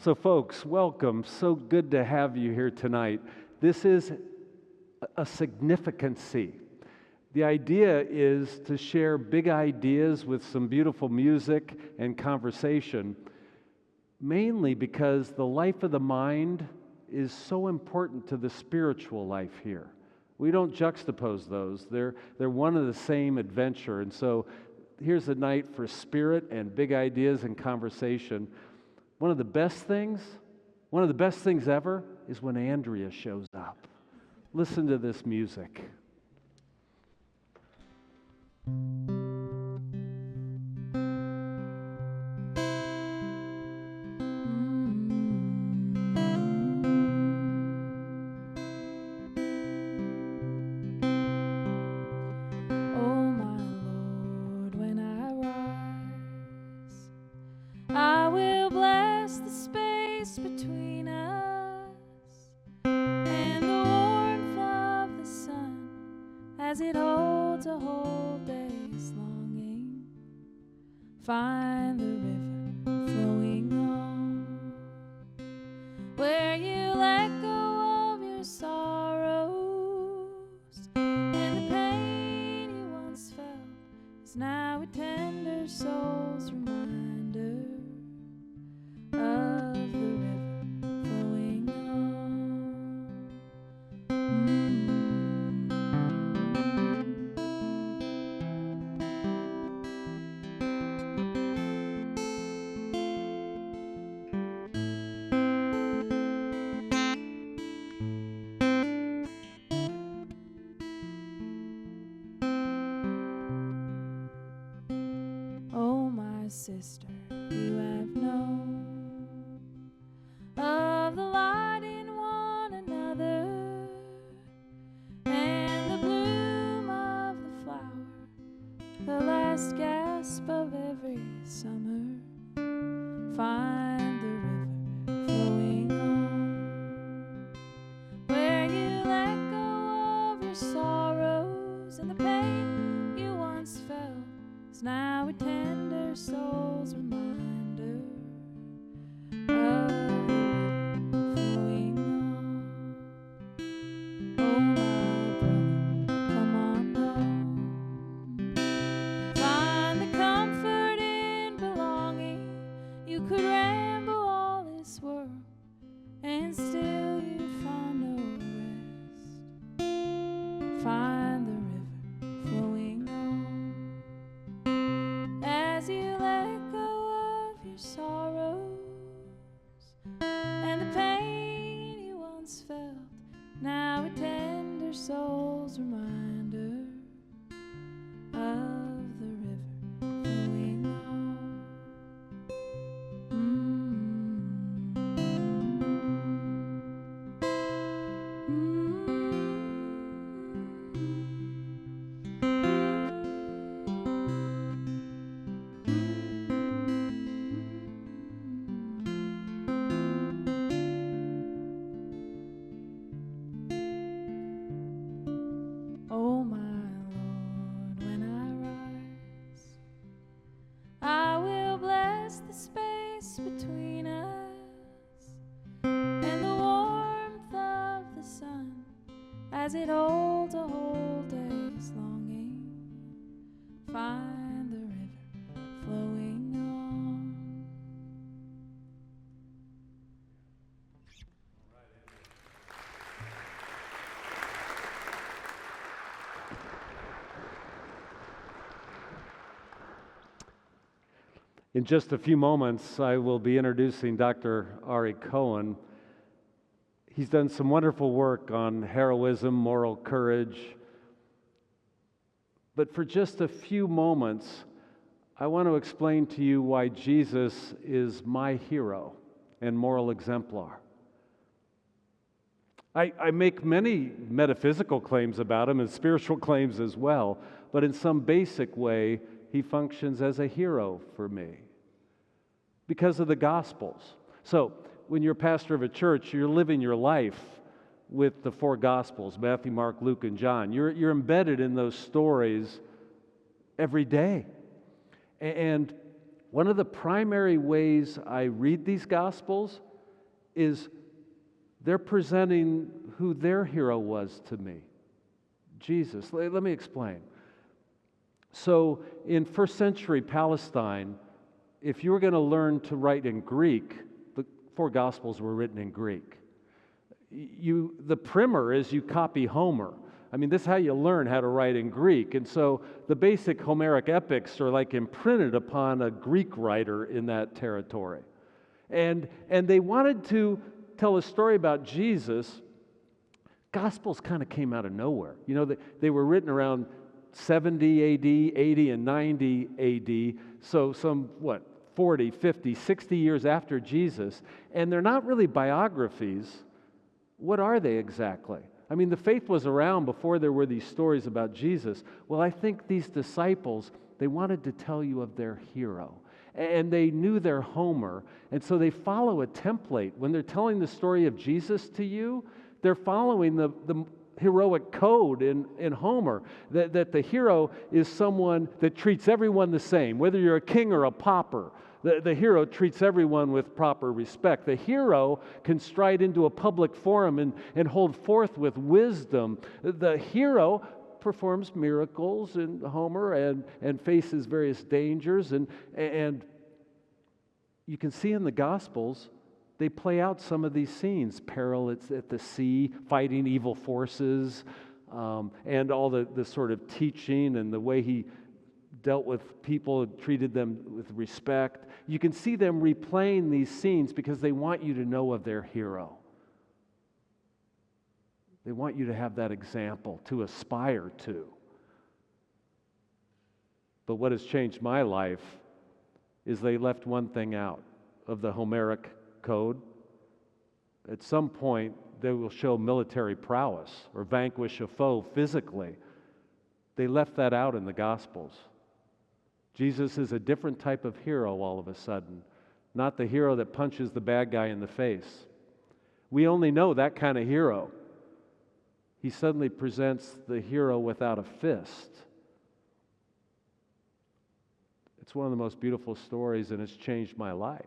So folks, welcome. So good to have you here tonight. This is a significancy. The idea is to share big ideas with some beautiful music and conversation, mainly because the life of the mind is so important to the spiritual life here. We don't juxtapose those. They're one and the same adventure. And so here's a night for spirit and big ideas and conversation. One of the best things ever is when Andrea shows up. Listen to this music. As it holds a whole day's longing, find the river flowing on, where you let go of your sorrows, and the pain you once felt is now a tender soul's reminder of the river flowing on. Sister, you have known of the light in one another and the bloom of the flower, the last gasp of every summer. Find the river flowing on, where you let go of your sorrows, and the pain you once felt is now a tender soul's reminder of the river flowing on. Oh, my brother, come on home. Find the comfort in belonging. You could ramble all this world, and still you'd find no rest. Find the river flowing on, as you let go of your sorrows, and the pain you once felt, now a tender soul's reminder of the river flowing on. Oh, my Lord, when I rise, I will bless the space between us and the warmth of the sun, as it holds a whole day's longing. Find the river flowing on. In just a few moments, I will be introducing Dr. Ari Kohen. He's done some wonderful work on heroism, moral courage. But for just a few moments, I want to explain to you why Jesus is my hero and moral exemplar. I make many metaphysical claims about him and spiritual claims as well, but in some basic way, he functions as a hero for me because of the Gospels. So, when you're a pastor of a church, you're living your life with the four Gospels, Matthew, Mark, Luke, and John. You're embedded in those stories every day. And one of the primary ways I read these Gospels is they're presenting who their hero was to me, Jesus. Let me explain. So in first century Palestine, if you were going to learn to write in Greek, the 4 Gospels were written in Greek. The primer is you copy Homer. I mean, this is how you learn how to write in Greek. And so the basic Homeric epics are like imprinted upon a Greek writer in that territory. And they wanted to tell a story about Jesus. Gospels kind of came out of nowhere. You know, they were written around 70 AD, 80 and 90 AD, so some, 40, 50, 60 years after Jesus, and they're not really biographies. What are they exactly? I mean, the faith was around before there were these stories about Jesus. Well, I think these disciples, they wanted to tell you of their hero, and they knew their Homer, and so they follow a template. When they're telling the story of Jesus to you, they're following the heroic code in Homer, that the hero is someone that treats everyone the same, whether you're a king or a pauper. The hero treats everyone with proper respect. The hero can stride into a public forum and hold forth with wisdom. The hero performs miracles in Homer and faces various dangers. And you can see in the Gospels, they play out some of these scenes. Peril at the sea, fighting evil forces, and all the sort of teaching and the way he dealt with people, treated them with respect. You can see them replaying these scenes because they want you to know of their hero. They want you to have that example to aspire to. But what has changed my life is they left one thing out of the Homeric code. At some point, they will show military prowess or vanquish a foe physically. They left that out in the Gospels. Jesus is a different type of hero all of a sudden, not the hero that punches the bad guy in the face. We only know that kind of hero. He suddenly presents the hero without a fist. It's one of the most beautiful stories, and it's changed my life.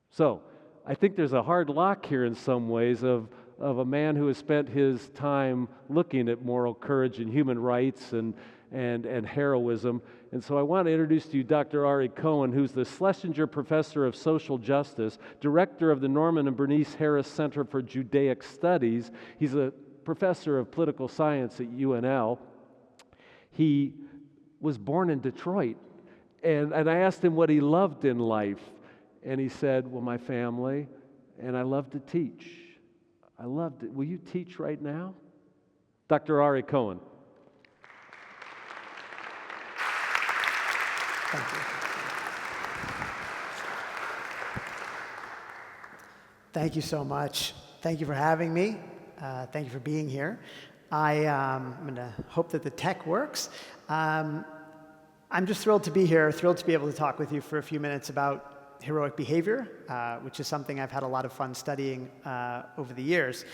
So, I think there's a hard lock here in some ways of a man who has spent his time looking at moral courage and human rights and heroism. And so I want to introduce to you Dr. Ari Kohen, who's the Schlesinger Professor of Social Justice, Director of the Norman and Bernice Harris Center for Judaic Studies. He's a professor of political science at UNL. He was born in Detroit, and I asked him what he loved in life. And he said, well, my family, and I love to teach. I loved it. Will you teach right now? Dr. Ari Kohen. Thank you. Thank you so much. Thank you for having me. Thank you for being here. I'm going to hope that the tech works. I'm just thrilled to be here, thrilled to be able to talk with you for a few minutes about heroic behavior, which is something I've had a lot of fun studying over the years.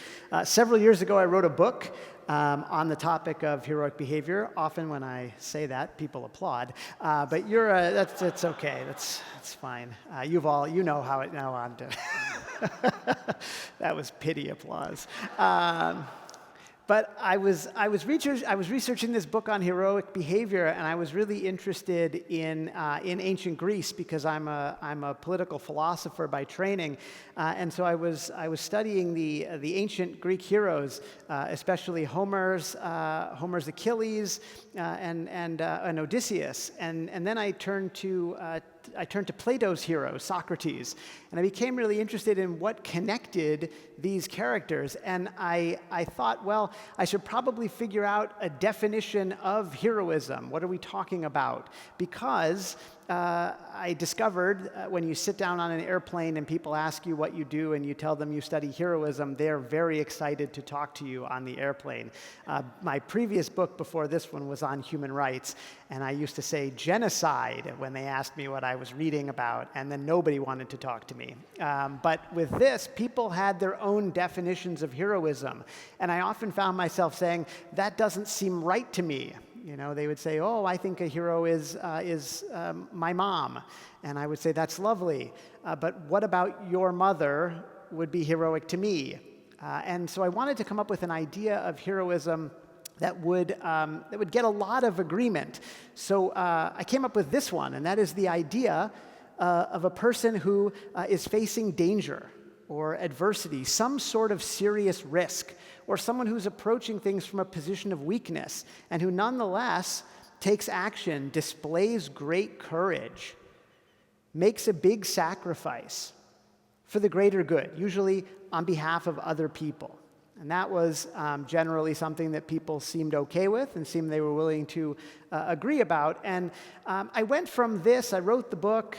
Several years ago, I wrote a book on the topic of heroic behavior. Often when I say that, people applaud, but that's okay. That's fine. You know how it now on to. That was pity applause. But I was researching this book on heroic behavior, and I was really interested in ancient Greece because I'm a political philosopher by training, and so I was studying the ancient Greek heroes, especially Homer's Achilles and Odysseus, and then I turned to Plato's hero, Socrates, and I became really interested in what connected these characters, and I thought, well, I should probably figure out a definition of heroism. What are we talking about? Because I discovered when you sit down on an airplane and people ask you what you do and you tell them you study heroism, they're very excited to talk to you on the airplane. My previous book before this one was on human rights, and I used to say genocide when they asked me what I was reading about, and then nobody wanted to talk to me. But with this, people had their own definitions of heroism, and I often found myself saying, that doesn't seem right to me. You know, they would say, oh, I think a hero is my mom. And I would say, that's lovely. But what about your mother would be heroic to me. And so I wanted to come up with an idea of heroism that would get a lot of agreement. So I came up with this one, and that is the idea of a person who is facing danger or adversity, some sort of serious risk, or someone who's approaching things from a position of weakness, and who nonetheless takes action, displays great courage, makes a big sacrifice for the greater good, usually on behalf of other people. And that was generally something that people seemed okay with and seemed they were willing to agree about. And I went from this, I wrote the book,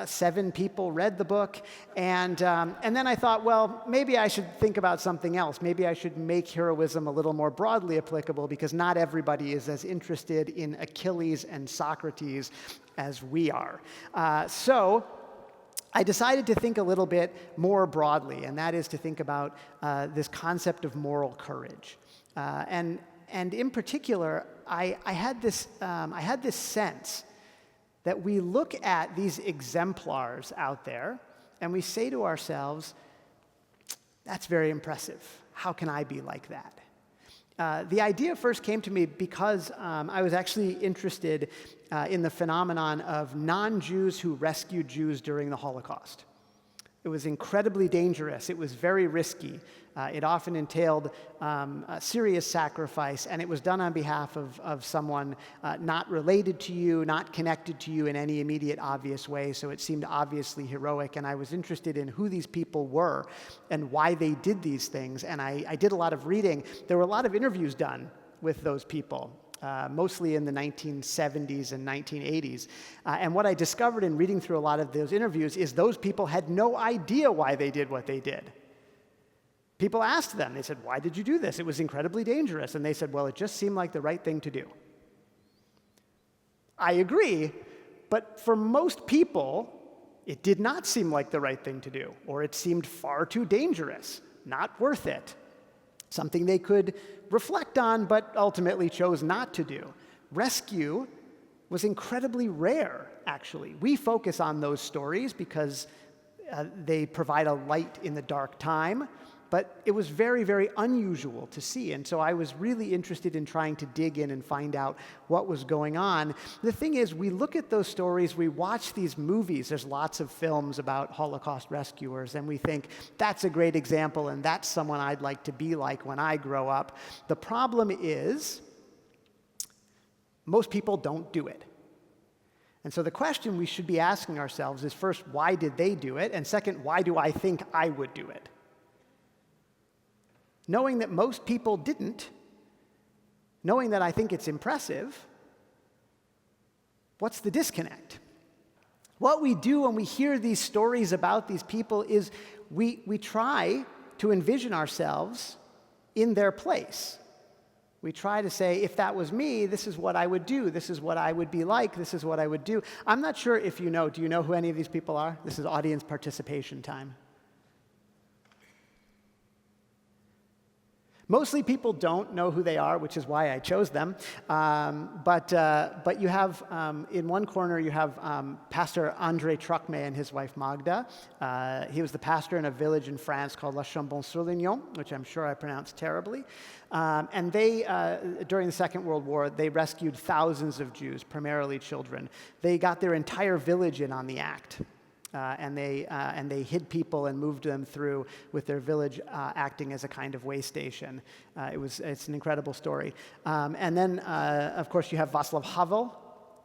7 people read the book, and then I thought, well, maybe I should think about something else. Maybe I should make heroism a little more broadly applicable, because not everybody is as interested in Achilles and Socrates as we are. So I decided to think a little bit more broadly, and that is to think about this concept of moral courage. And in particular, I had this sense that we look at these exemplars out there, and we say to ourselves, that's very impressive. How can I be like that? The idea first came to me because I was actually interested in the phenomenon of non-Jews who rescued Jews during the Holocaust. It was incredibly dangerous. It was very risky. It often entailed a serious sacrifice, and it was done on behalf of someone not related to you, not connected to you in any immediate obvious way, so it seemed obviously heroic, and I was interested in who these people were and why they did these things, and I did a lot of reading. There were a lot of interviews done with those people, mostly in the 1970s and 1980s. And what I discovered in reading through a lot of those interviews is those people had no idea why they did what they did. People asked them, they said, why did you do this? It was incredibly dangerous. And they said, well, it just seemed like the right thing to do. I agree, but for most people, it did not seem like the right thing to do, or it seemed far too dangerous, not worth it. Something they could reflect on, but ultimately chose not to do. Rescue was incredibly rare, actually. We focus on those stories because they provide a light in the dark time, but it was very, very unusual to see. And so I was really interested in trying to dig in and find out what was going on. The thing is, we look at those stories, we watch these movies, there's lots of films about Holocaust rescuers, and we think, that's a great example, and that's someone I'd like to be like when I grow up. The problem is, most people don't do it. And so the question we should be asking ourselves is, first, why did they do it? And second, why do I think I would do it? Knowing that most people didn't, knowing that I think it's impressive, what's the disconnect? What we do when we hear these stories about these people is we try to envision ourselves in their place. We try to say, if that was me, this is what I would do, this is what I would be like, this is what I would do. I'm not sure if you know, do you know who any of these people are? This is audience participation time. Mostly people don't know who they are, which is why I chose them. But you have, in one corner, you have Pastor André Trucme and his wife Magda. He was the pastor in a village in France called La Chambon-sur-Lignon, which I'm sure I pronounced terribly. And they, during the Second World War, they rescued thousands of Jews, primarily children. They got their entire village in on the act. And they hid people and moved them through with their village acting as a kind of way station. It's an incredible story. And then, of course, you have Václav Havel,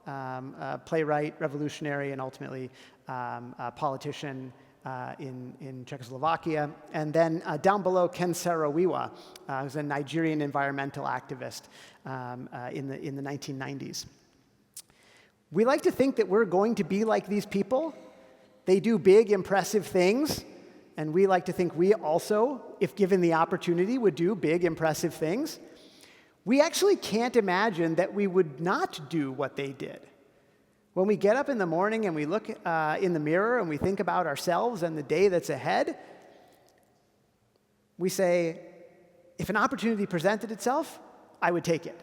a playwright, revolutionary, and ultimately a politician in Czechoslovakia. And then down below, Ken Saro-Wiwa, who's a Nigerian environmental activist in the 1990s. We like to think that we're going to be like these people. They do big, impressive things, and we like to think we also, if given the opportunity, would do big, impressive things. We actually can't imagine that we would not do what they did. When we get up in the morning and we look in the mirror and we think about ourselves and the day that's ahead, we say, if an opportunity presented itself, I would take it.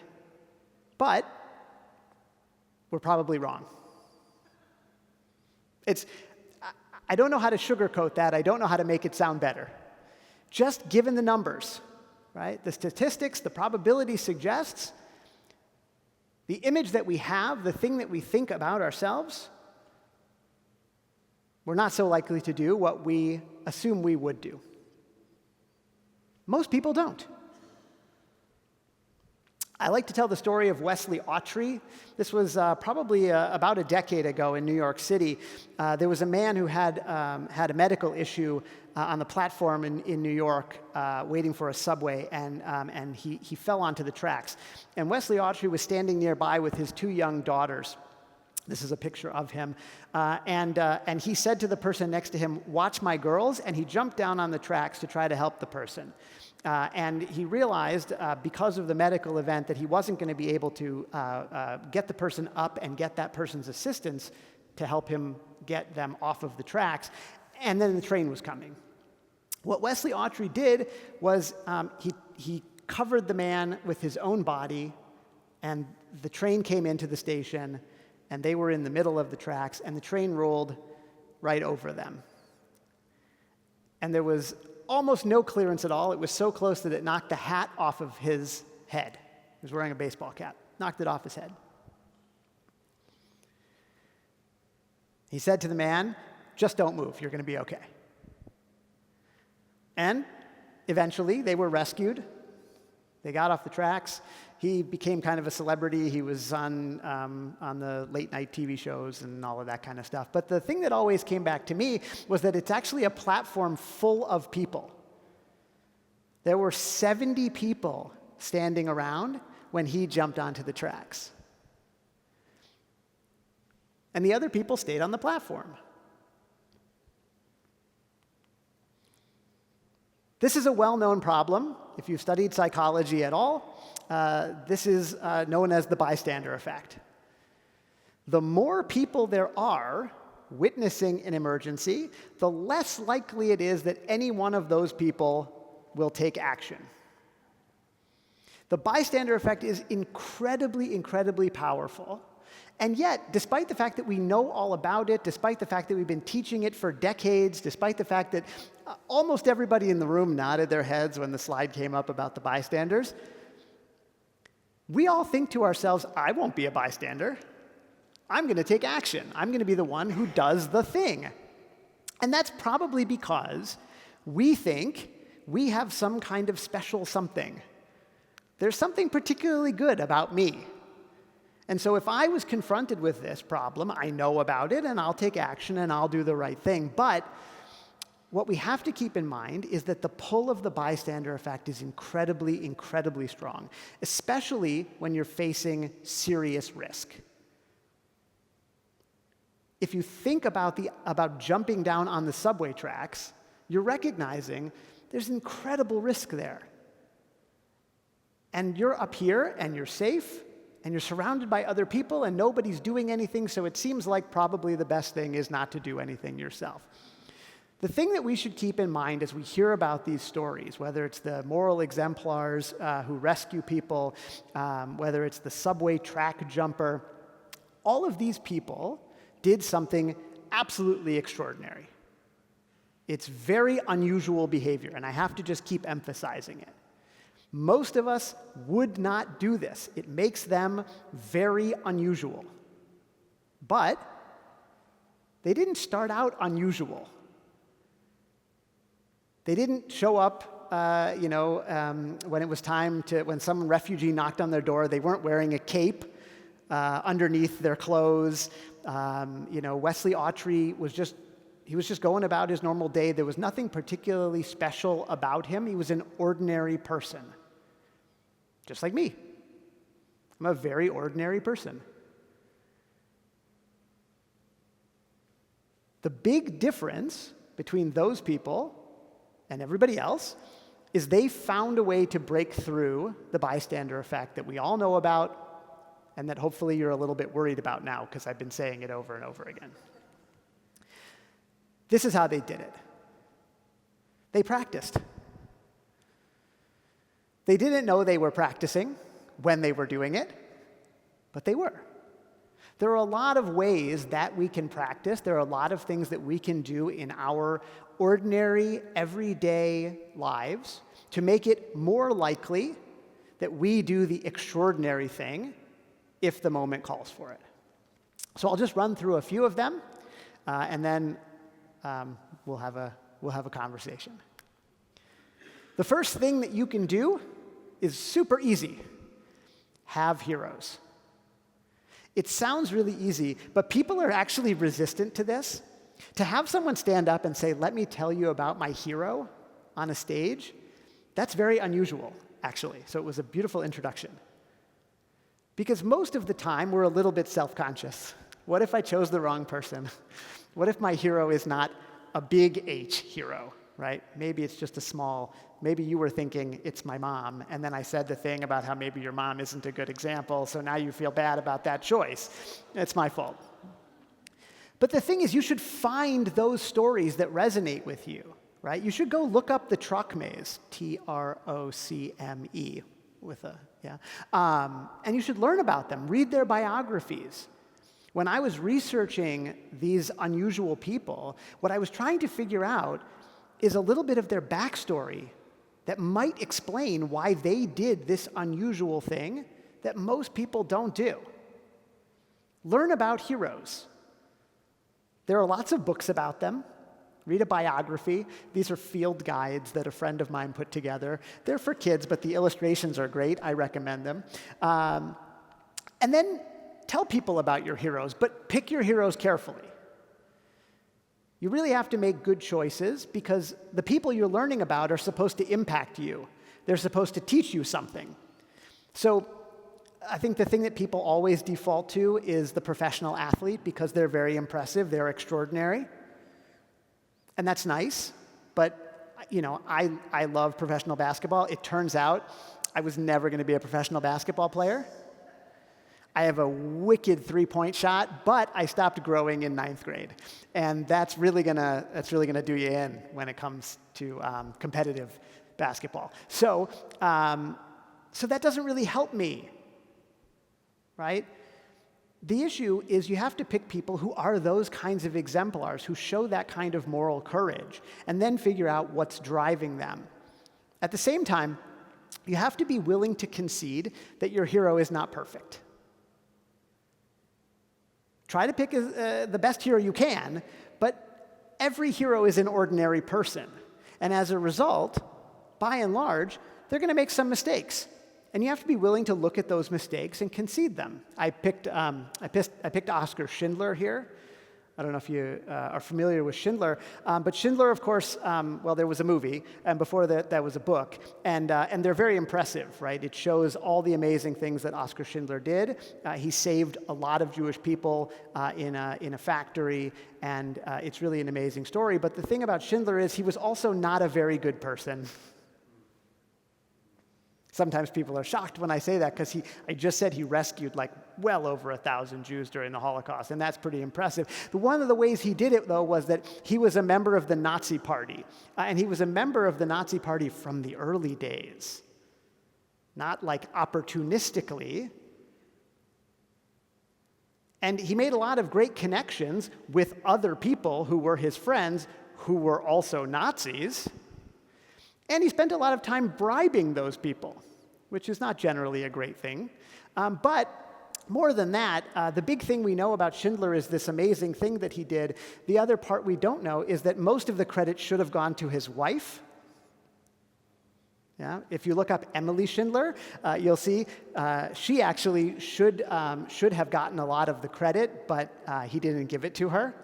But we're probably wrong. I don't know how to sugarcoat that. I don't know how to make it sound better. Just given the numbers, right? The statistics, the probability suggests the image that we have, the thing that we think about ourselves, we're not so likely to do what we assume we would do. Most people don't. I like to tell the story of Wesley Autry. This was probably about a decade ago in New York City. There was a man who had a medical issue on the platform in New York, waiting for a subway, and he fell onto the tracks. And Wesley Autry was standing nearby with his 2 young daughters. This is a picture of him. And he said to the person next to him, "Watch my girls," and he jumped down on the tracks to try to help the person. And he realized, because of the medical event, that he wasn't going to be able to get the person up and get that person's assistance to help him get them off of the tracks. And then the train was coming. What Wesley Autry did was he covered the man with his own body, and the train came into the station, and they were in the middle of the tracks, and the train rolled right over them. And there was almost no clearance at all. It was so close that it knocked the hat off of his head. He was wearing a baseball cap. Knocked it off his head. He said to the man, "Just don't move. You're going to be okay." And eventually, they were rescued. They got off the tracks. He became kind of a celebrity. He was on the late-night TV shows and all of that kind of stuff. But the thing that always came back to me was that it's actually a platform full of people. There were 70 people standing around when he jumped onto the tracks. And the other people stayed on the platform. This is a well-known problem. If you've studied psychology at all, this is known as the bystander effect. The more people there are witnessing an emergency, the less likely it is that any one of those people will take action. The bystander effect is incredibly, incredibly powerful. And yet, despite the fact that we know all about it, despite the fact that we've been teaching it for decades, despite the fact that almost everybody in the room nodded their heads when the slide came up about the bystanders, we all think to ourselves, "I won't be a bystander. I'm going to take action. I'm going to be the one who does the thing." And that's probably because we think we have some kind of special something. There's something particularly good about me. And so if I was confronted with this problem, I know about it, and I'll take action, and I'll do the right thing. But what we have to keep in mind is that the pull of the bystander effect is incredibly, incredibly strong, especially when you're facing serious risk. If you think about jumping down on the subway tracks, you're recognizing there's incredible risk there. And you're up here, and you're safe, and you're surrounded by other people, and nobody's doing anything, so it seems like probably the best thing is not to do anything yourself. The thing that we should keep in mind as we hear about these stories, whether it's the moral exemplars who rescue people, whether it's the subway track jumper, all of these people did something absolutely extraordinary. It's very unusual behavior, and I have to just keep emphasizing it. Most of us would not do this. It makes them very unusual. But they didn't start out unusual. They didn't show up, when it was time when some refugee knocked on their door, they weren't wearing a cape underneath their clothes. Wesley Autry was just going about his normal day. There was nothing particularly special about him. He was an ordinary person. Just like me. I'm a very ordinary person. The big difference between those people and everybody else is they found a way to break through the bystander effect that we all know about and that hopefully you're a little bit worried about now because I've been saying it over and over again. This is how they did it. They practiced. They didn't know they were practicing when they were doing it, but they were. There are a lot of ways that we can practice. There are a lot of things that we can do in our ordinary, everyday lives to make it more likely that we do the extraordinary thing if the moment calls for it. So I'll just run through a few of them, and then we'll have a conversation. The first thing that you can do is super easy. Have heroes. It sounds really easy, but people are actually resistant to this. To have someone stand up and say, "Let me tell you about my hero," on a stage, that's very unusual, actually. So it was a beautiful introduction. Because most of the time, we're a little bit self-conscious. What if I chose the wrong person? What if my hero is not a big H hero, right? Maybe it's just a small, maybe you were thinking, it's my mom, and then I said the thing about how maybe your mom isn't a good example, so now you feel bad about that choice. It's my fault. But the thing is, you should find those stories that resonate with you, right? You should go look up the Trocme, Trocme, with a, yeah. And you should learn about them, read their biographies. When I was researching these unusual people, what I was trying to figure out is a little bit of their backstory that might explain why they did this unusual thing that most people don't do. Learn about heroes. There are lots of books about them. Read a biography. These are field guides that a friend of mine put together. They're for kids, but the illustrations are great. I recommend them. And then tell people about your heroes, but pick your heroes carefully. You really have to make good choices because the people you're learning about are supposed to impact you. They're supposed to teach you something. So I think the thing that people always default to is the professional athlete because they're very impressive, they're extraordinary. And that's nice, but I love professional basketball. It turns out I was never going to be a professional basketball player. I have a wicked three-point shot, but I stopped growing in 9th grade. And that's really gonna do you in when it comes to competitive basketball. So that doesn't really help me, right? The issue is you have to pick people who are those kinds of exemplars, who show that kind of moral courage, and then figure out what's driving them. At the same time, you have to be willing to concede that your hero is not perfect. Try to pick the best hero you can, but every hero is an ordinary person. And as a result, by and large, they're going to make some mistakes. And you have to be willing to look at those mistakes and concede them. I picked Oskar Schindler here. I don't know if you are familiar with Schindler, but Schindler, of course, there was a movie, and before that was a book, and they're very impressive, right? It shows all the amazing things that Oskar Schindler did. He saved a lot of Jewish people in a factory, and it's really an amazing story. But the thing about Schindler is he was also not a very good person. Sometimes people are shocked when I say that because I just said he rescued well over 1,000 Jews during the Holocaust, and that's pretty impressive. But one of the ways he did it, though, was that he was a member of the Nazi Party. And he was a member of the Nazi Party from the early days, not opportunistically. And he made a lot of great connections with other people who were his friends who were also Nazis. And he spent a lot of time bribing those people, which is not generally a great thing. But more than that, the big thing we know about Schindler is this amazing thing that he did. The other part we don't know is that most of the credit should have gone to his wife. Yeah? If you look up Emily Schindler, you'll see she actually should have gotten a lot of the credit, but he didn't give it to her.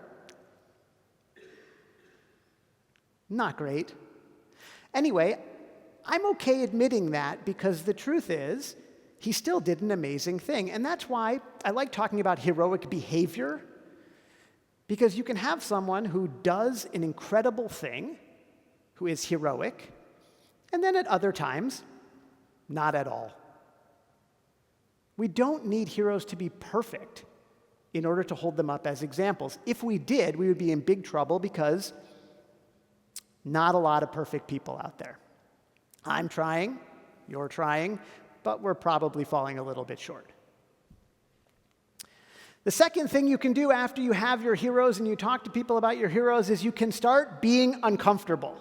Not great. Anyway, I'm okay admitting that because the truth is, he still did an amazing thing. And that's why I like talking about heroic behavior, because you can have someone who does an incredible thing, who is heroic, and then at other times, not at all. We don't need heroes to be perfect in order to hold them up as examples. If we did, we would be in big trouble because not a lot of perfect people out there. I'm trying, you're trying, but we're probably falling a little bit short. The second thing you can do after you have your heroes and you talk to people about your heroes is you can start being uncomfortable.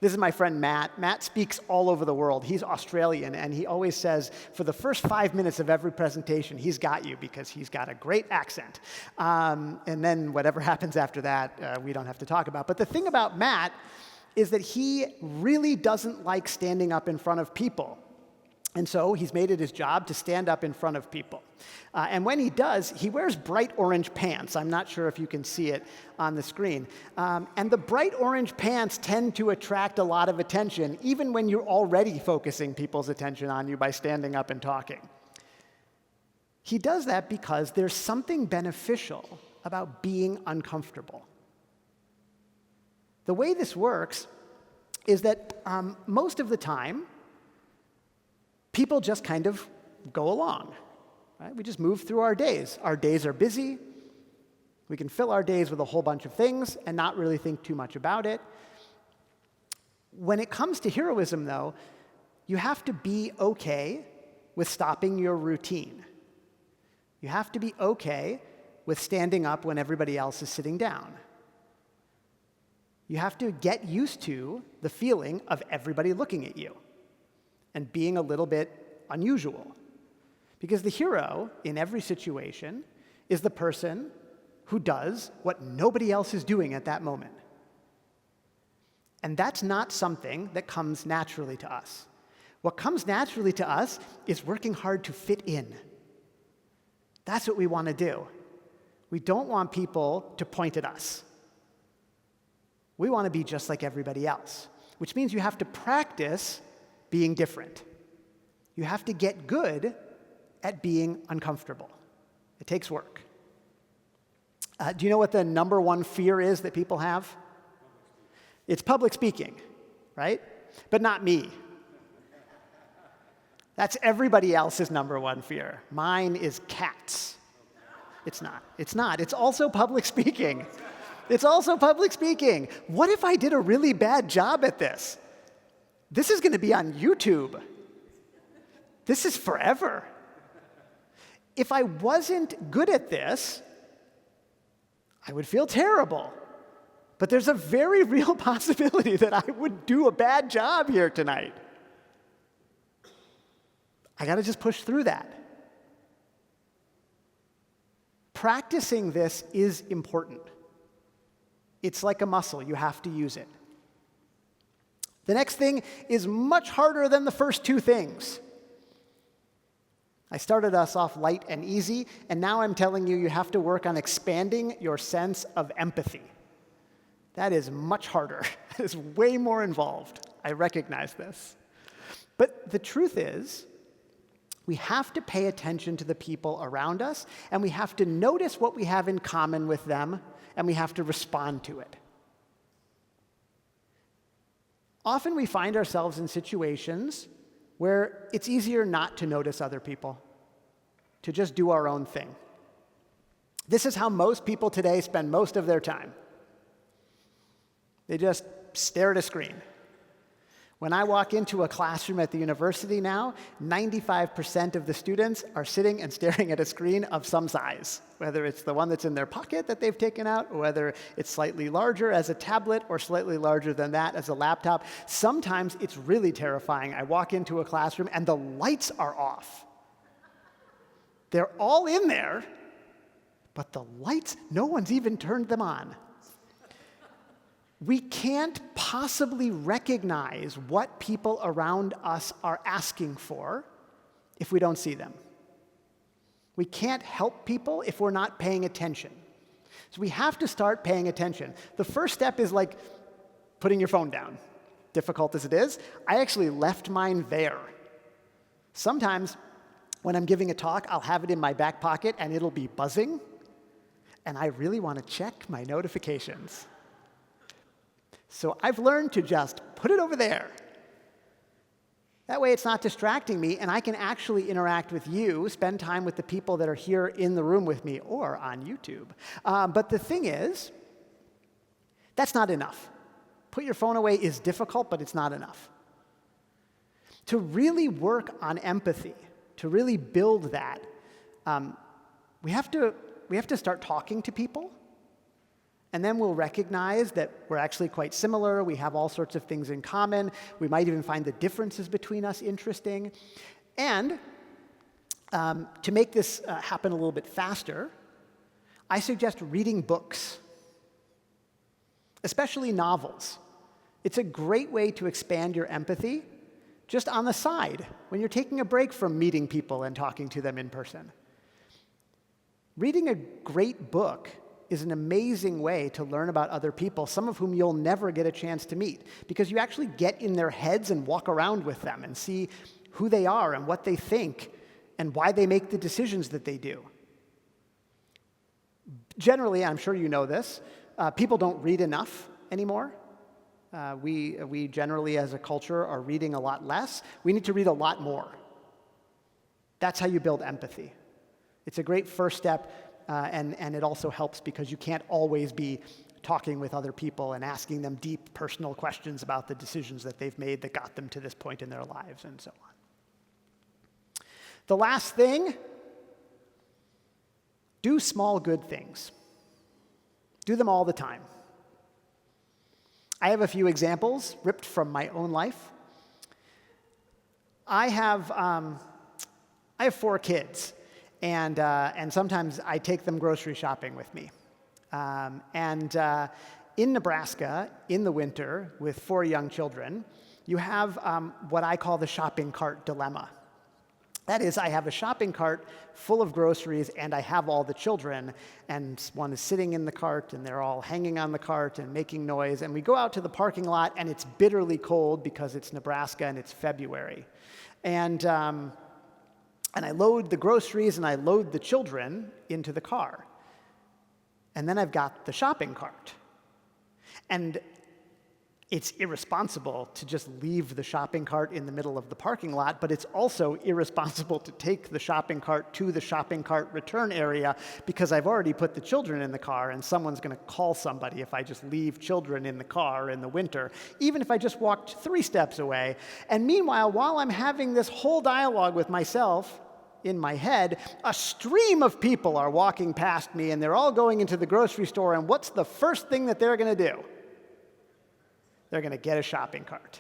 This is my friend Matt. Matt speaks all over the world. He's Australian, and he always says, for the first 5 minutes of every presentation, he's got you because he's got a great accent. And then whatever happens after that, we don't have to talk about. But the thing about Matt is that he really doesn't like standing up in front of people. And so he's made it his job to stand up in front of people. And when he does, he wears bright orange pants. I'm not sure if you can see it on the screen. And the bright orange pants tend to attract a lot of attention, even when you're already focusing people's attention on you by standing up and talking. He does that because there's something beneficial about being uncomfortable. The way this works is that most of the time, people just kind of go along. Right? We just move through our days. Our days are busy. We can fill our days with a whole bunch of things and not really think too much about it. When it comes to heroism, though, you have to be okay with stopping your routine. You have to be okay with standing up when everybody else is sitting down. You have to get used to the feeling of everybody looking at you and being a little bit unusual. Because the hero, in every situation, is the person who does what nobody else is doing at that moment. And that's not something that comes naturally to us. What comes naturally to us is working hard to fit in. That's what we want to do. We don't want people to point at us. We want to be just like everybody else, which means you have to practice being different. You have to get good at being uncomfortable. It takes work. Do you know what the number one fear is that people have? It's public speaking, right? But not me. That's everybody else's number one fear. Mine is cats. It's not. It's not. It's also public speaking. It's also public speaking. What if I did a really bad job at this? This is going to be on YouTube. This is forever. If I wasn't good at this, I would feel terrible. But there's a very real possibility that I would do a bad job here tonight. I got to just push through that. Practicing this is important. It's like a muscle. You have to use it. The next thing is much harder than the first two things. I started us off light and easy, and now I'm telling you, you have to work on expanding your sense of empathy. That is much harder. It is way more involved. I recognize this. But the truth is, we have to pay attention to the people around us, and we have to notice what we have in common with them, and we have to respond to it. Often we find ourselves in situations where it's easier not to notice other people, to just do our own thing. This is how most people today spend most of their time. They just stare at a screen. When I walk into a classroom at the university now, 95% of the students are sitting and staring at a screen of some size, whether it's the one that's in their pocket that they've taken out, or whether it's slightly larger as a tablet or slightly larger than that as a laptop. Sometimes it's really terrifying. I walk into a classroom and the lights are off. They're all in there, but the lights, no one's even turned them on. We can't possibly recognize what people around us are asking for if we don't see them. We can't help people if we're not paying attention. So we have to start paying attention. The first step is like putting your phone down. Difficult as it is, I actually left mine there. Sometimes when I'm giving a talk, I'll have it in my back pocket and it'll be buzzing, and I really want to check my notifications. So I've learned to just put it over there. That way it's not distracting me, and I can actually interact with you, spend time with the people that are here in the room with me or on YouTube. But the thing is, that's not enough. Put your phone away is difficult, but it's not enough. To really work on empathy, to really build that, we have to start talking to people, and then we'll recognize that we're actually quite similar. We have all sorts of things in common. We might even find the differences between us interesting. And to make this happen a little bit faster, I suggest reading books, especially novels. It's a great way to expand your empathy just on the side when you're taking a break from meeting people and talking to them in person. Reading a great book is an amazing way to learn about other people, some of whom you'll never get a chance to meet, because you actually get in their heads and walk around with them and see who they are and what they think and why they make the decisions that they do. Generally, I'm sure you know this, people don't read enough anymore. We generally, as a culture, are reading a lot less. We need to read a lot more. That's how you build empathy. It's a great first step, and it also helps because you can't always be talking with other people and asking them deep personal questions about the decisions that they've made that got them to this point in their lives and so on. The last thing, do small good things. Do them all the time. I have a few examples ripped from my own life. I have 4 kids, and sometimes I take them grocery shopping with me. In Nebraska, in the winter, with 4 young children, you have what I call the shopping cart dilemma. That is, I have a shopping cart full of groceries, and I have all the children, and one is sitting in the cart, and they're all hanging on the cart and making noise, and we go out to the parking lot, and it's bitterly cold because it's Nebraska and it's February. And I load the groceries and I load the children into the car. And then I've got the shopping cart. And it's irresponsible to just leave the shopping cart in the middle of the parking lot, but it's also irresponsible to take the shopping cart to the shopping cart return area because I've already put the children in the car and someone's going to call somebody if I just leave children in the car in the winter, even if I just walked 3 steps away. And meanwhile, while I'm having this whole dialogue with myself in my head, a stream of people are walking past me and they're all going into the grocery store, and what's the first thing that they're going to do? They're going to get a shopping cart.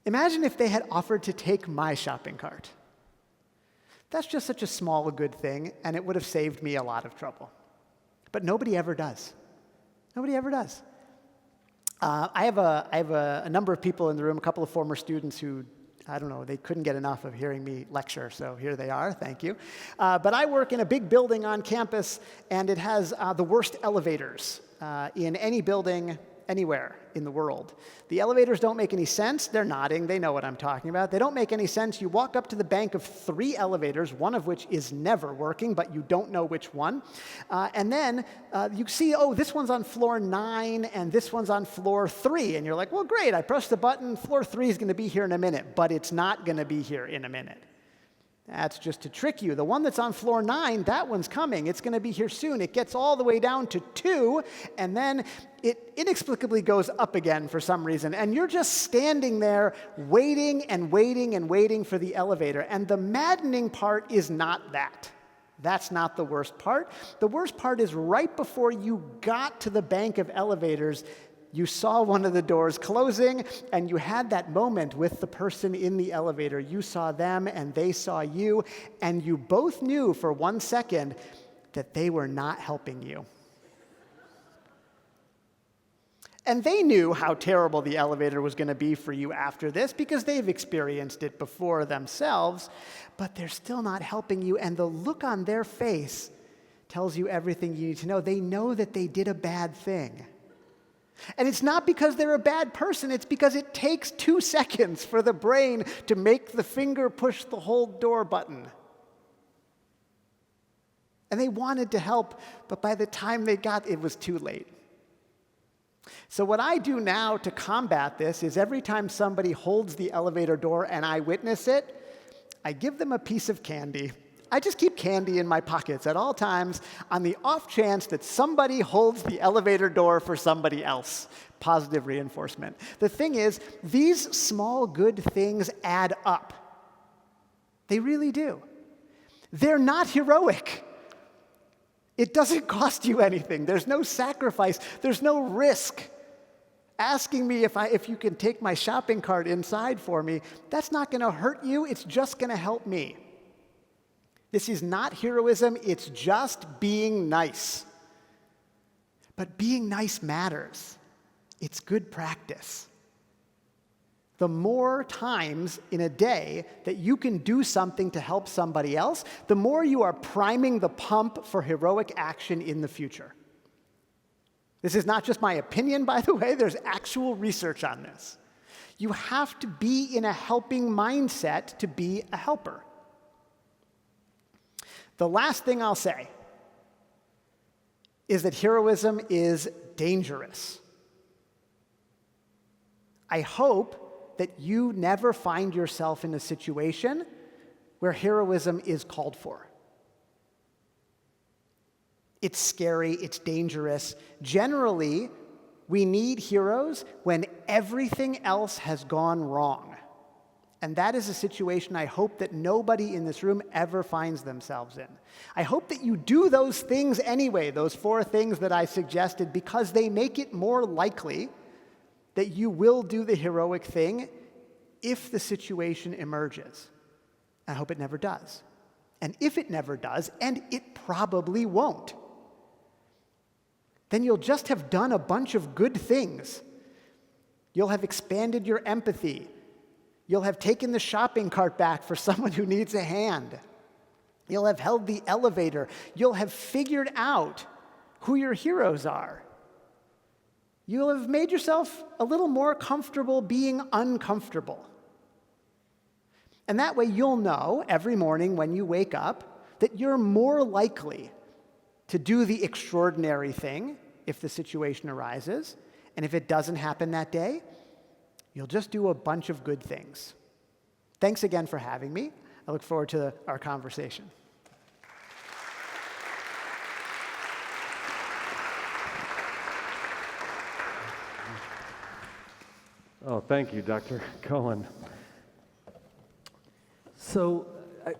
Imagine if they had offered to take my shopping cart. That's just such a small good thing, and it would have saved me a lot of trouble. But nobody ever does. Nobody ever does. I have a number of people in the room, a couple of former students who, I don't know, they couldn't get enough of hearing me lecture, so here they are, thank you. But I work in a big building on campus, and it has the worst elevators in any building anywhere in the world. The elevators don't make any sense. They're nodding. They know what I'm talking about. They don't make any sense. You walk up to the bank of 3 elevators, one of which is never working, but you don't know which one. And then you see, oh, this one's on floor 9, and this one's on floor 3. And you're like, well, great. I pressed the button. Floor 3 is going to be here in a minute, but it's not going to be here in a minute. That's just to trick you. The one that's on floor 9, that one's coming. It's going to be here soon. It gets all the way down to 2, and then it inexplicably goes up again for some reason. And you're just standing there waiting and waiting and waiting for the elevator. And the maddening part is not that. That's not the worst part. The worst part is right before you got to the bank of elevators, you saw one of the doors closing, and you had that moment with the person in the elevator. You saw them, and they saw you, and you both knew for 1 second that they were not helping you. And they knew how terrible the elevator was going to be for you after this because they've experienced it before themselves, but they're still not helping you, and the look on their face tells you everything you need to know. They know that they did a bad thing. And it's not because they're a bad person, it's because it takes 2 seconds for the brain to make the finger push the hold door button. And they wanted to help, but by the time they got, it was too late. So what I do now to combat this is every time somebody holds the elevator door and I witness it, I give them a piece of candy. I just keep candy in my pockets at all times on the off chance that somebody holds the elevator door for somebody else. Positive reinforcement. The thing is, these small good things add up. They really do. they're not heroic. It doesn't cost you anything. There's no sacrifice. There's no risk. Asking me if you can take my shopping cart inside for me, that's not going to hurt you. It's just going to help me. This is not heroism. It's just being nice. But being nice matters. It's good practice. The more times in a day that you can do something to help somebody else, the more you are priming the pump for heroic action in the future. This is not just my opinion, by the way. There's actual research on this. You have to be in a helping mindset to be a helper. The last thing I'll say is that heroism is dangerous. I hope that you never find yourself in a situation where heroism is called for. It's scary, it's dangerous. Generally, we need heroes when everything else has gone wrong. And that is a situation I hope that nobody in this room ever finds themselves in. I hope that you do those things anyway, those 4 things that I suggested, because they make it more likely that you will do the heroic thing if the situation emerges. I hope it never does. And if it never does, and it probably won't, then you'll just have done a bunch of good things. You'll have expanded your empathy. You'll have taken the shopping cart back for someone who needs a hand. You'll have held the elevator. You'll have figured out who your heroes are. You'll have made yourself a little more comfortable being uncomfortable. And that way you'll know every morning when you wake up that you're more likely to do the extraordinary thing if the situation arises. And if it doesn't happen that day, you'll just do a bunch of good things. Thanks again for having me. I look forward to our conversation. Oh, thank you, Dr. Kohen. So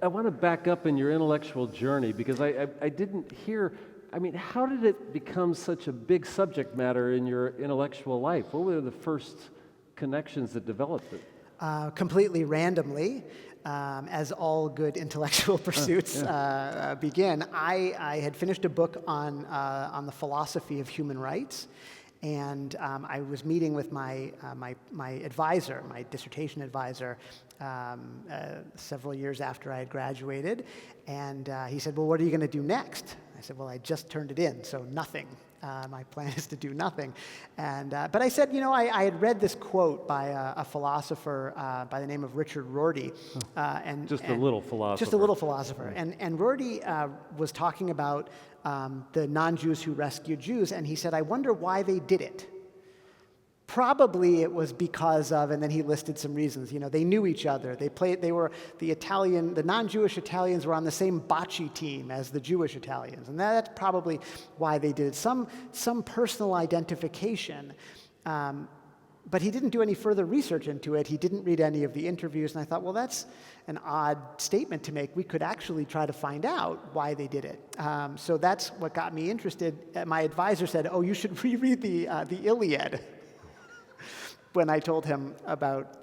I want to back up in your intellectual journey because I didn't hear, how did it become such a big subject matter in your intellectual life? What were the first connections that developed it? Completely randomly, as all good intellectual pursuits begin. I had finished a book on the philosophy of human rights. And I was meeting with my advisor, my dissertation advisor, several years after I had graduated. And he said, well, what are you going to do next? I said, well, I just turned it in, so nothing. My plan is to do nothing. But I said, I had read this quote by a philosopher by the name of Richard Rorty. Just a little philosopher. And Rorty was talking about the non-Jews who rescued Jews, and he said, I wonder why they did it. Probably it was because of, and then he listed some reasons. They knew each other. The non-Jewish Italians were on the same bocce team as the Jewish Italians, and that's probably why they did it. Some personal identification. But he didn't do any further research into it. He didn't read any of the interviews, and I thought, well, that's an odd statement to make. We could actually try to find out why they did it. So that's what got me interested. My advisor said, oh, you should reread the Iliad. When I told him about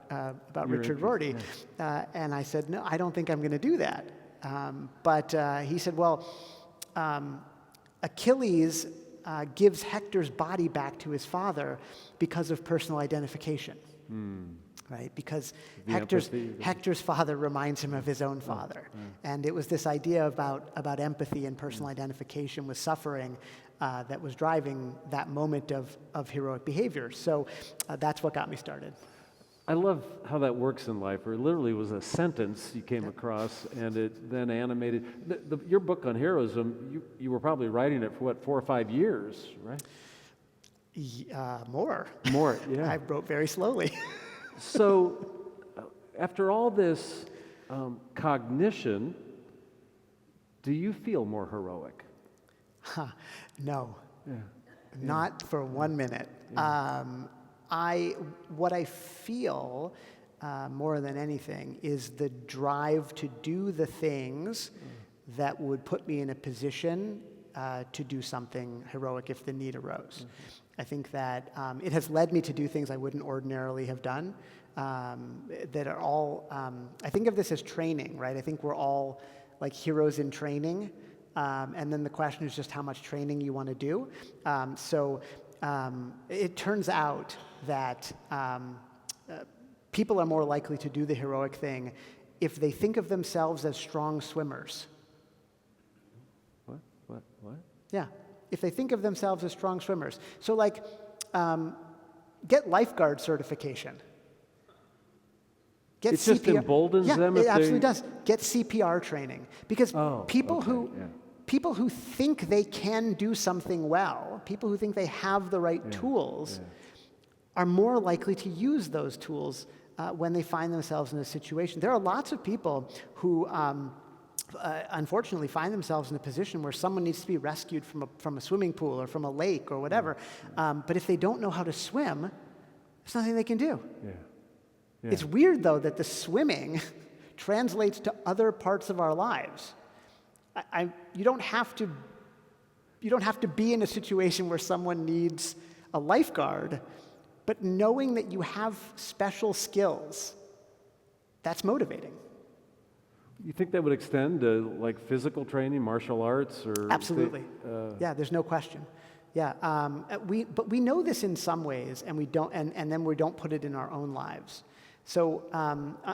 Richard Rorty. Yeah. And I said, no, I don't think I'm going to do that. But he said, well, Achilles gives Hector's body back to his father because of personal identification. Right? Because Hector's father reminds him of his own father. And it was this idea about empathy and personal identification with suffering that was driving that moment of heroic behavior. So that's what got me started. I love how that works in life, where it literally was a sentence you came across, and it then animated. Your book on heroism, you were probably writing it for, 4 or 5 years, right? More, yeah. I wrote very slowly. So after all this cognition, do you feel more heroic? No, yeah. Not for 1 minute. Yeah. What I feel more than anything is the drive to do the things that would put me in a position to do something heroic if the need arose. I think that it has led me to do things I wouldn't ordinarily have done, that are all, I think of this as training, right? I think we're all like heroes in training, and then the question is just how much training you want to do. It turns out that people are more likely to do the heroic thing if they think of themselves as strong swimmers. What? Yeah, if they think of themselves as strong swimmers. So like, get lifeguard certification. Get It just emboldens them? Yeah, it absolutely does. Get CPR training. Because people who think they can do something well, people who think they have the right tools, are more likely to use those tools when they find themselves in a situation. There are lots of people who unfortunately find themselves in a position where someone needs to be rescued from a swimming pool or from a lake or whatever. But if they don't know how to swim, there's nothing they can do. It's weird, though, that the swimming translates to other parts of our lives. You don't have to be in a situation where someone needs a lifeguard, but knowing that you have special skills, that's motivating. You think that would extend to like physical training, martial arts, or absolutely? Yeah, there's no question. Yeah, but we know this in some ways, and we don't, and then we don't put it in our own lives. So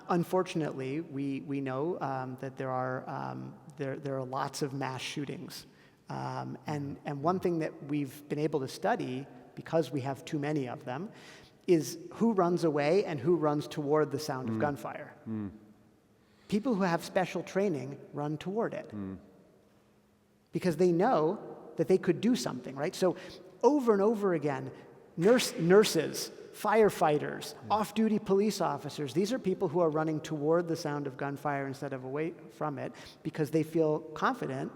unfortunately, we know that there are lots of mass shootings, and one thing that we've been able to study, because we have too many of them, is who runs away and who runs toward the sound of gunfire. People who have special training run toward it because they know that they could do something, right? So over and over again, nurses, firefighters, off-duty police officers, these are people who are running toward the sound of gunfire instead of away from it because they feel confident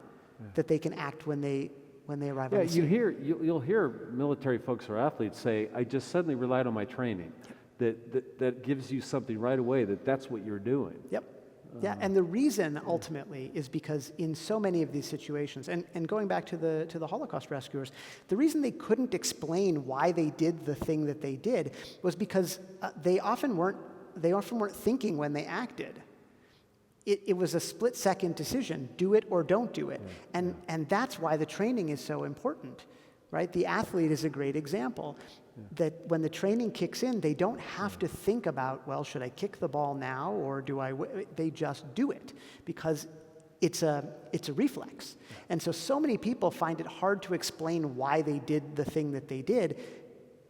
that they can act when they arrive on the scene. You'll hear military folks or athletes say, I just suddenly relied on my training. That gives you something right away that's what you're doing. Yep. Yeah, and the reason ultimately is because in so many of these situations, and going back to the Holocaust rescuers, the reason they couldn't explain why they did the thing that they did was because they often weren't thinking when they acted. It was a split-second decision: do it or don't do it, and that's why the training is so important, right? The athlete is a great example. That when the training kicks in, they don't have to think about, well, should I kick the ball now or do I? They just do it because it's a reflex. And so many people find it hard to explain why they did the thing that they did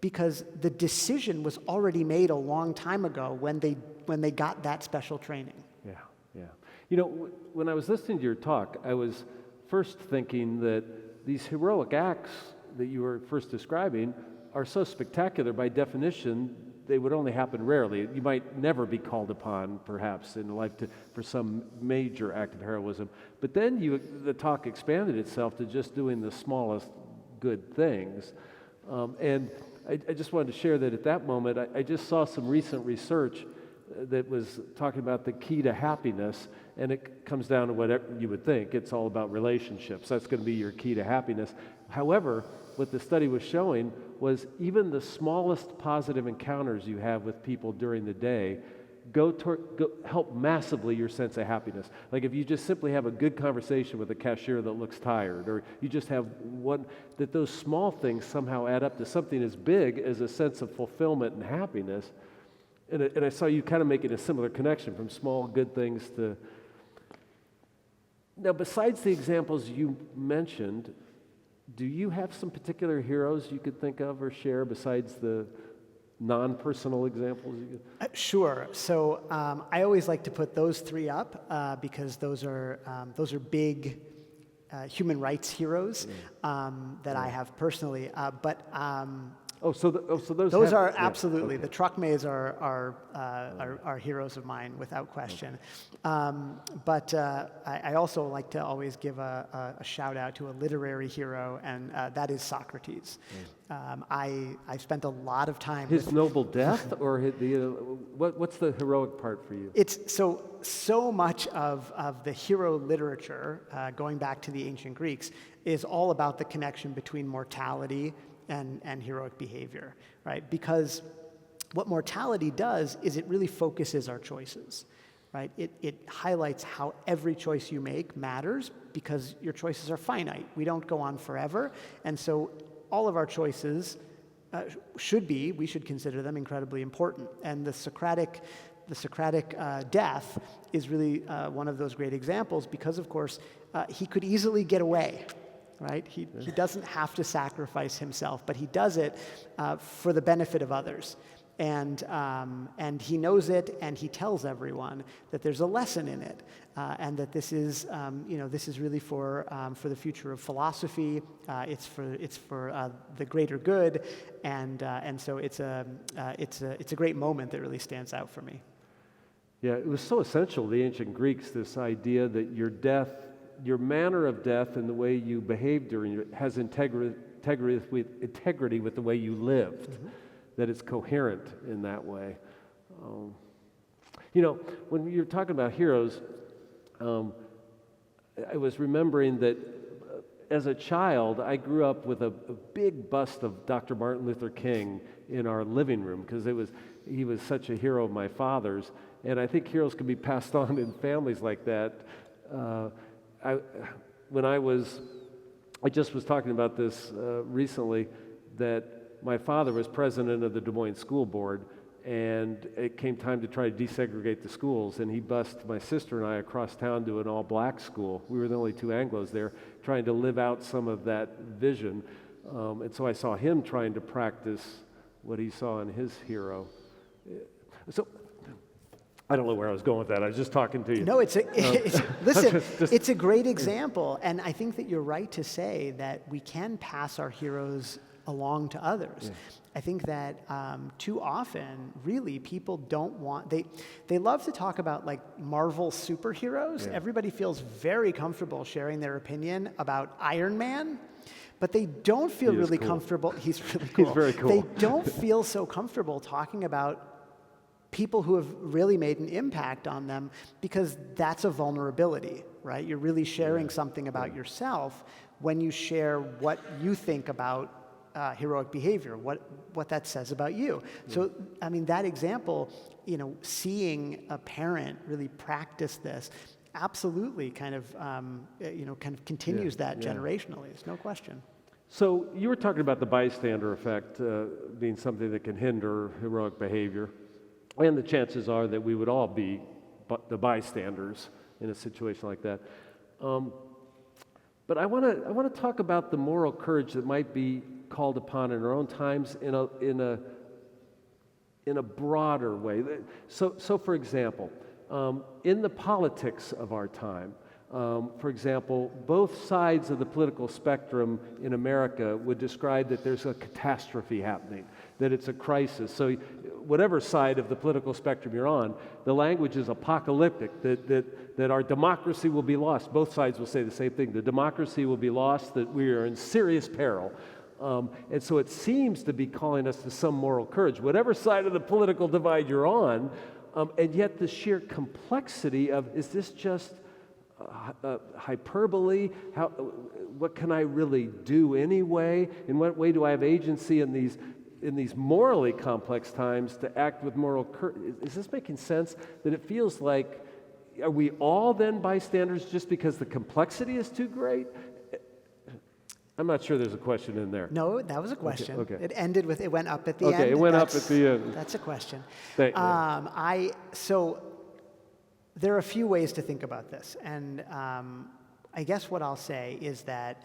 because the decision was already made a long time ago when they got that special training. Yeah. You know, when I was listening to your talk, I was first thinking that these heroic acts that you were first describing are so spectacular, by definition, they would only happen rarely. You might never be called upon, perhaps, in life for some major act of heroism. But then the talk expanded itself to just doing the smallest good things. And I just wanted to share that at that moment, I just saw some recent research that was talking about the key to happiness, and it comes down to whatever you would think. It's all about relationships. That's going to be your key to happiness. However, what the study was showing was even the smallest positive encounters you have with people during the day help massively your sense of happiness. Like if you just simply have a good conversation with a cashier that looks tired, or you just have one, that those small things somehow add up to something as big as a sense of fulfillment and happiness. And I saw you kind of making a similar connection from small good things to... Now, besides the examples you mentioned, do you have some particular heroes you could think of or share besides the non-personal examples? Sure. So I always like to put those three up because those are big human rights heroes that I have personally. But So those Those have, are yeah, absolutely, okay. the truck mays are heroes of mine without question. But I also like to always give a shout out to a literary hero, and that is Socrates. I spent a lot of time His with noble death, or what's the heroic part for you? it's so much of the hero literature, going back to the ancient Greeks, is all about the connection between mortality and heroic behavior, right? Because what mortality does is it really focuses our choices, right? It highlights how every choice you make matters because your choices are finite. We don't go on forever, and so all of our choices we should consider them incredibly important. And the Socratic death is really one of those great examples because, of course, he could easily get away. Right? He doesn't have to sacrifice himself, but he does it for the benefit of others. And he knows it, and he tells everyone that there's a lesson in it, and that this is really for the future of philosophy. It's for the greater good, and so it's a great moment that really stands out for me. Yeah, it was so essential to the ancient Greeks, this idea that your manner of death and the way you behave during it has integrity with the way you lived, that it's coherent in that way. When you're talking about heroes, I was remembering that as a child, I grew up with a big bust of Dr. Martin Luther King in our living room because he was such a hero of my father's, and I think heroes can be passed on in families like that. I just was talking about this recently, that my father was president of the Des Moines School Board, and it came time to try to desegregate the schools, and he bussed my sister and I across town to an all-black school. We were the only two Anglos there, trying to live out some of that vision. And so I saw him trying to practice what he saw in his hero. So I don't know where I was going with that. I was just talking to you. No, listen, it's a great example, and I think that you're right to say that we can pass our heroes along to others. Yeah. I think that too often, really, people don't want, they love to talk about like Marvel superheroes. Yeah. Everybody feels very comfortable sharing their opinion about Iron Man, but they don't feel really comfortable. He's really cool. He's very cool. They don't feel so comfortable talking about people who have really made an impact on them, because that's a vulnerability, right? You're really sharing something about yourself when you share what you think about heroic behavior, what that says about you. Yeah. So, I mean, that example, seeing a parent really practice this, absolutely kind of continues that generationally. There's no question. So you were talking about the bystander effect being something that can hinder heroic behavior. And the chances are that we would all be the bystanders in a situation like that. But I want to talk about the moral courage that might be called upon in our own times in a broader way. So for example, in the politics of our time, for example, both sides of the political spectrum in America would describe that there's a catastrophe happening, that it's a crisis. So whatever side of the political spectrum you're on, the language is apocalyptic, that our democracy will be lost. Both sides will say the same thing. The democracy will be lost, that we are in serious peril. And so it seems to be calling us to some moral courage, whatever side of the political divide you're on, and yet the sheer complexity of, is this just hyperbole? What can I really do anyway? In what way do I have agency in these morally complex times to act with moral courage? Is this making sense? That it feels like, are we all then bystanders just because the complexity is too great? I'm not sure there's a question in there. No, that was a question. Okay. It went up at the end. Okay, it went up at the end. That's a question. Thank you. So there are a few ways to think about this, and I guess what I'll say is that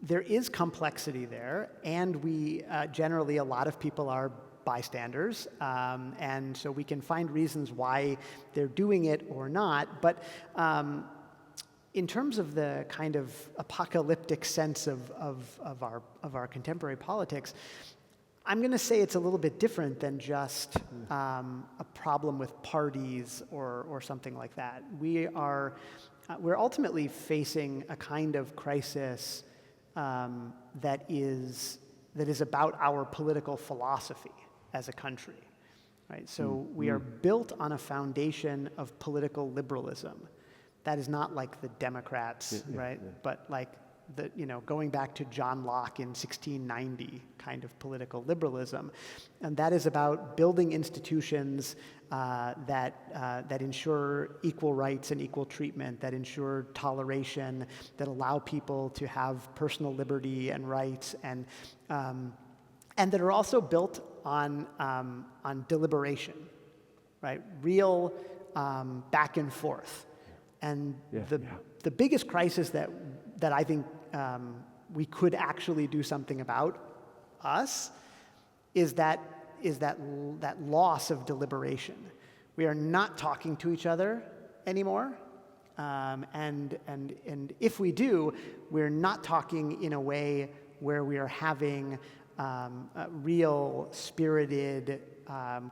there is complexity there, and we generally, a lot of people are bystanders, and so we can find reasons why they're doing it or not, but in terms of the kind of apocalyptic sense of our contemporary politics, I'm going to say it's a little bit different than just a problem with parties or something like that. We're ultimately facing a kind of crisis that is about our political philosophy as a country, right? So we are built on a foundation of political liberalism. That is not like the Democrats, right? Yeah. But like going back to John Locke in 1690 kind of political liberalism. And that is about building institutions that ensure equal rights and equal treatment, that ensure toleration, that allow people to have personal liberty and rights, and that are also built on deliberation, right? Real back and forth. And the biggest crisis that I think we could actually do something about is that loss of deliberation. We are not talking to each other anymore, and if we do, we're not talking in a way where we are having a real spirited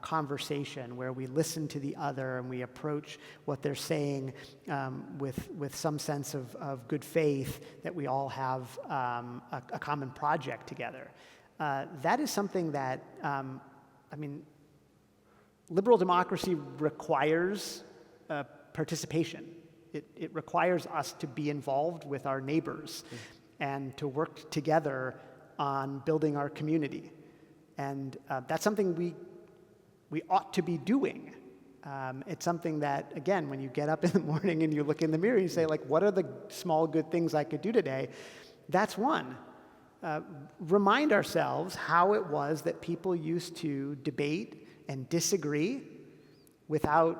conversation where we listen to the other and we approach what they're saying with some sense of good faith that we all have a common project together. That is something that, liberal democracy requires participation. It requires us to be involved with our neighbors and to work together on building our community. And that's something we ought to be doing. It's something that, again, when you get up in the morning and you look in the mirror, you say, like, what are the small good things I could do today? That's one. Remind ourselves how it was that people used to debate and disagree without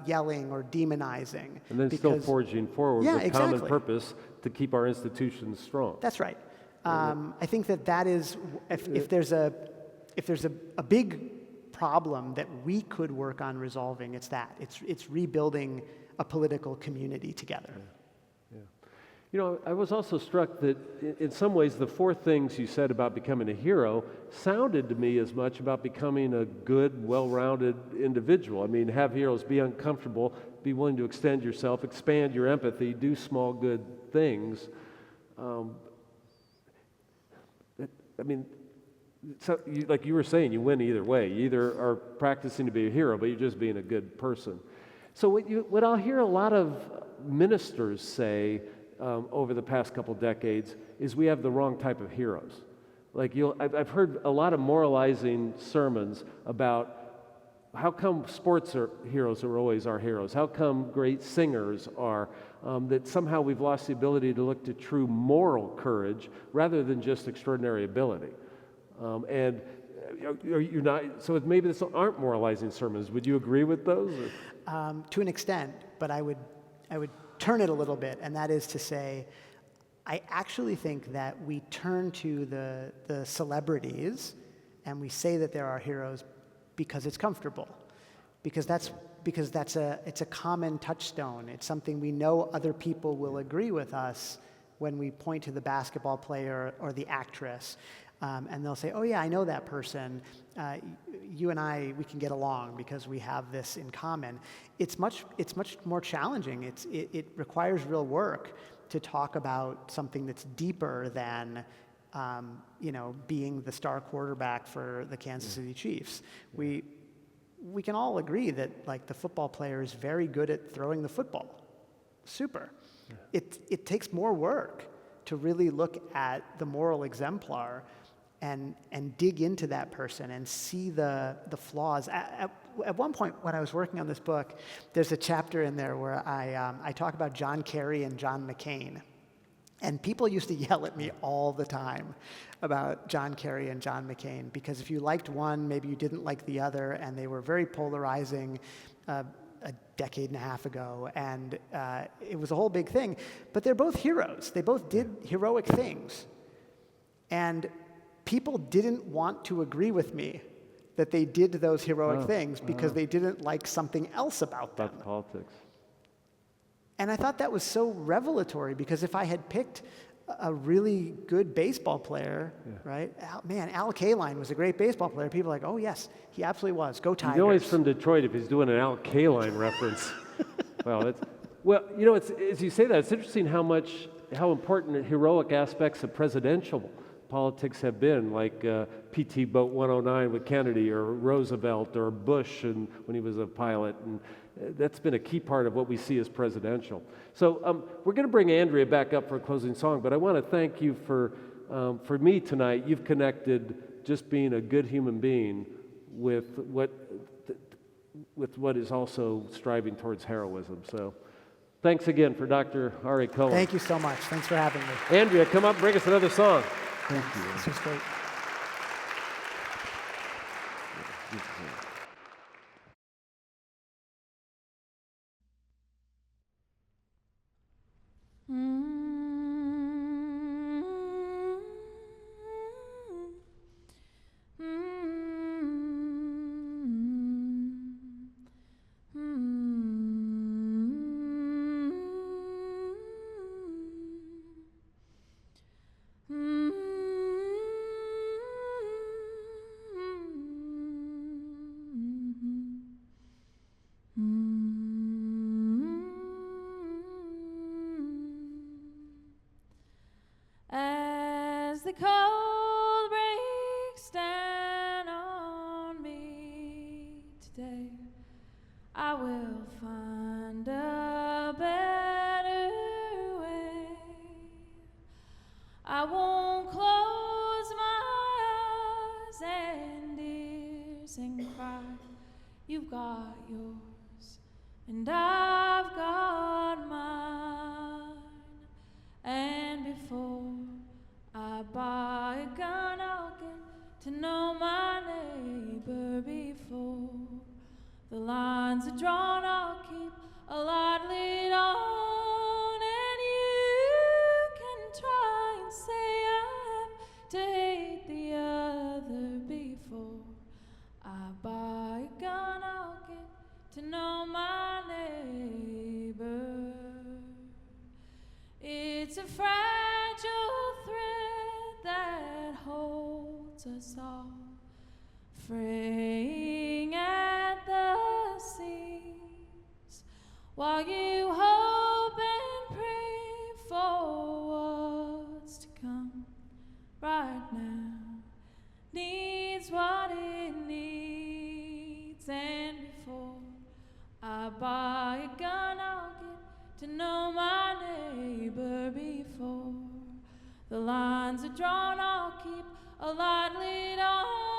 yelling or demonizing. And then still forging forward with common purpose to keep our institutions strong. That's right. I think that is, if there's a big problem that we could work on resolving, it's that. It's rebuilding a political community together. Yeah. I was also struck that in some ways the four things you said about becoming a hero sounded to me as much about becoming a good, well-rounded individual. I mean, have heroes, be uncomfortable, be willing to extend yourself, expand your empathy, do small good things. So, like you were saying, you win either way. You either are practicing to be a hero, but you're just being a good person. So what I'll hear a lot of ministers say over the past couple decades is we have the wrong type of heroes. Like I've heard a lot of moralizing sermons about how come sports heroes are always our heroes? How come great singers are? That somehow we've lost the ability to look to true moral courage rather than just extraordinary ability. And you're not. So maybe this aren't moralizing sermons. Would you agree with those? To an extent, but I would turn it a little bit, and that is to say, I actually think that we turn to the celebrities and we say that they're our heroes because it's comfortable, because it's a common touchstone. It's something we know other people will agree with us when we point to the basketball player or the actress, and they'll say, "Oh yeah, I know that person. You and I, we can get along because we have this in common." It's much more challenging. It requires real work to talk about something that's deeper than being the star quarterback for the Kansas City Chiefs. We can all agree that, like, the football player is very good at throwing the football. Super. Yeah. It takes more work to really look at the moral exemplar and dig into that person and see the flaws. At one point when I was working on this book, there's a chapter in there where I talk about John Kerry and John McCain. And people used to yell at me all the time about John Kerry and John McCain, because if you liked one, maybe you didn't like the other, and they were very polarizing a decade and a half ago, and it was a whole big thing. But they're both heroes. They both did heroic things. And people didn't want to agree with me that they did those heroic things because they didn't like something else about them. About politics. And I thought that was so revelatory, because if I had picked a really good baseball player, right? Al Kaline was a great baseball player. People are like, oh yes, he absolutely was. Go Tigers. You know he's from Detroit if he's doing an Al Kaline reference. Well, as you say that, it's interesting how important heroic aspects of presidential politics have been, like PT Boat 109 with Kennedy, or Roosevelt, or Bush when he was a pilot, and that's been a key part of what we see as presidential. So we're going to bring Andrea back up for a closing song, but I want to thank you for me tonight. You've connected just being a good human being with what is also striving towards heroism. So thanks again for Dr. Ari Kohen. Thank you so much. Thanks for having me. Andrea, come up and bring us another song. Thank you. This was great. As the cold breaks down on me today, I will find a better way. I won't close my eyes and ears and cry. You've got yours and I've got mine. And before I buy a gun, I'll get to know my neighbor. Before the lines are drawn, I'll keep a light lit on. And you can try and say I have to hate the other. Before I buy a gun, I'll get to know my neighbor. It's a fragile thread that holds us all, fraying at the seams, while you hope and pray for what's to come. Right now needs what it needs, and before I buy a gun, I'll get to know my neighbor. Before the lines are drawn, I'll keep a light lit on.